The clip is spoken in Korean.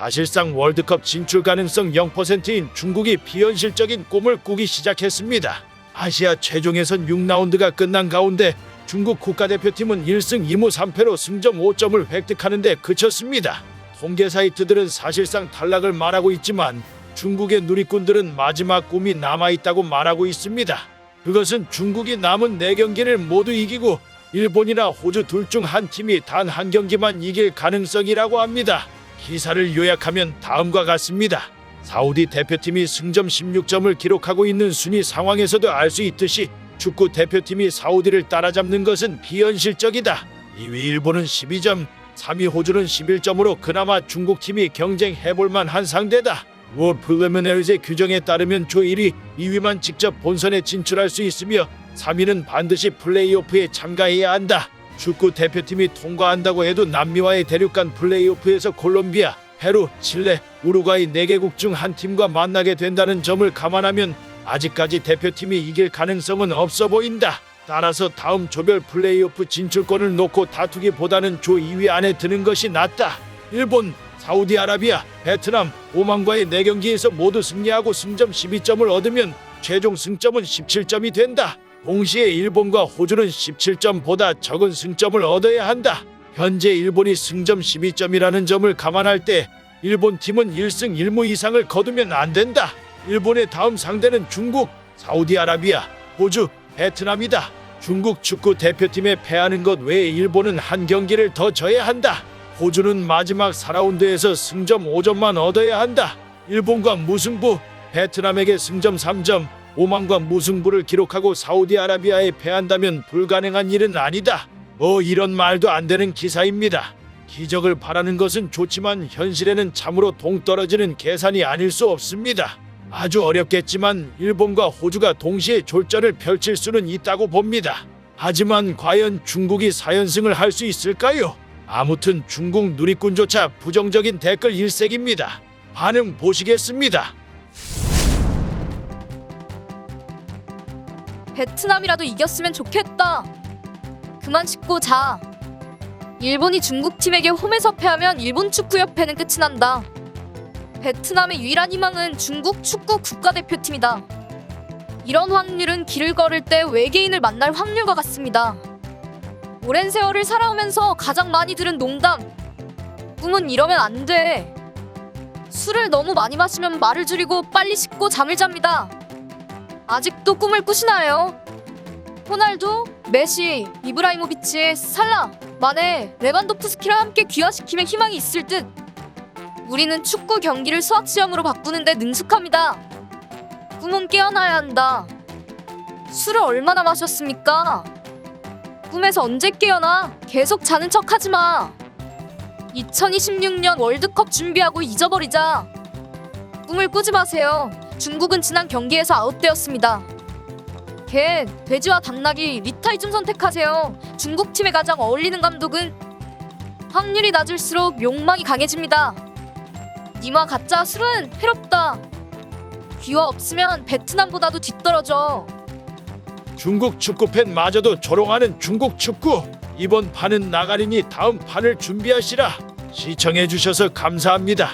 사실상 월드컵 진출 가능성 0%인 중국이 비현실적인 꿈을 꾸기 시작했습니다. 아시아 최종 예선 6라운드가 끝난 가운데 중국 국가대표팀은 1승 2무 3패로 승점 5점을 획득하는 데 그쳤습니다. 통계 사이트들은 사실상 탈락을 말하고 있지만 중국의 누리꾼들은 마지막 꿈이 남아있다고 말하고 있습니다. 그것은 중국이 남은 4경기를 모두 이기고 일본이나 호주 둘 중 한 팀이 단 한 경기만 이길 가능성이라고 합니다. 기사를 요약하면 다음과 같습니다. 사우디 대표팀이 승점 16점을 기록하고 있는 순위 상황에서도 알 수 있듯이 축구 대표팀이 사우디를 따라잡는 것은 비현실적이다. 2위 일본은 12점, 3위 호주는 11점으로 그나마 중국팀이 경쟁해볼만 한 상대다. 프리리미너리의 규정에 따르면 조 1위, 2위만 직접 본선에 진출할 수 있으며 3위는 반드시 플레이오프에 참가해야 한다. 축구 대표팀이 통과한다고 해도 남미와의 대륙 간 플레이오프에서 콜롬비아, 페루, 칠레, 우루과이 4개국 중 한 팀과 만나게 된다는 점을 감안하면 아직까지 대표팀이 이길 가능성은 없어 보인다. 따라서 다음 조별 플레이오프 진출권을 놓고 다투기보다는 조 2위 안에 드는 것이 낫다. 일본, 사우디아라비아, 베트남, 오만과의 4경기에서 모두 승리하고 승점 12점을 얻으면 최종 승점은 17점이 된다. 동시에 일본과 호주는 17점보다 적은 승점을 얻어야 한다. 현재 일본이 승점 12점이라는 점을 감안할 때 일본 팀은 1승 1무 이상을 거두면 안 된다. 일본의 다음 상대는 중국, 사우디아라비아, 호주, 베트남이다. 중국 축구 대표팀에 패하는 것 외에 일본은 한 경기를 더 져야 한다. 호주는 마지막 4라운드에서 승점 5점만 얻어야 한다. 일본과 무승부, 베트남에게 승점 3점, 오만과 무승부를 기록하고 사우디아라비아에 패한다면 불가능한 일은 아니다. 이런 말도 안 되는 기사입니다. 기적을 바라는 것은 좋지만 현실에는 참으로 동떨어지는 계산이 아닐 수 없습니다. 아주 어렵겠지만 일본과 호주가 동시에 졸전을 펼칠 수는 있다고 봅니다. 하지만 과연 중국이 4연승을 할 수 있을까요? 아무튼 중국 누리꾼조차 부정적인 댓글 일색입니다. 반응 보시겠습니다. 베트남이라도 이겼으면 좋겠다. 그만 씻고 자. 일본이 중국팀에게 홈에서 패하면 일본 축구협회는 끝이 난다. 베트남의 유일한 희망은 중국 축구 국가대표팀이다. 이런 확률은 길을 걸을 때 외계인을 만날 확률과 같습니다. 오랜 세월을 살아오면서 가장 많이 들은 농담. 꿈은 이러면 안 돼. 술을 너무 많이 마시면 말을 줄이고 빨리 씻고 잠을 잡니다. 아직도 꿈을 꾸시나요? 호날두, 메시, 이브라이모비치, 살라, 마네, 레반도프스키랑 함께 귀화시킴의 희망이 있을 듯. 우리는 축구 경기를 수학시험으로 바꾸는데 능숙합니다. 꿈은 깨어나야 한다. 술을 얼마나 마셨습니까? 꿈에서 언제 깨어나? 계속 자는 척 하지 마. 2026년 월드컵 준비하고 잊어버리자. 꿈을 꾸지 마세요. 중국은 지난 경기에서 아웃되었습니다. 개, 돼지와 당나귀, 리타이즘 선택하세요. 중국팀에 가장 어울리는 감독은 확률이 낮을수록 욕망이 강해집니다. 니마 가짜 술은 해롭다. 귀화 없으면 베트남보다도 뒤떨어져. 중국 축구팬마저도 조롱하는 중국 축구. 이번 판은 나가리니 다음 판을 준비하시라. 시청해주셔서 감사합니다.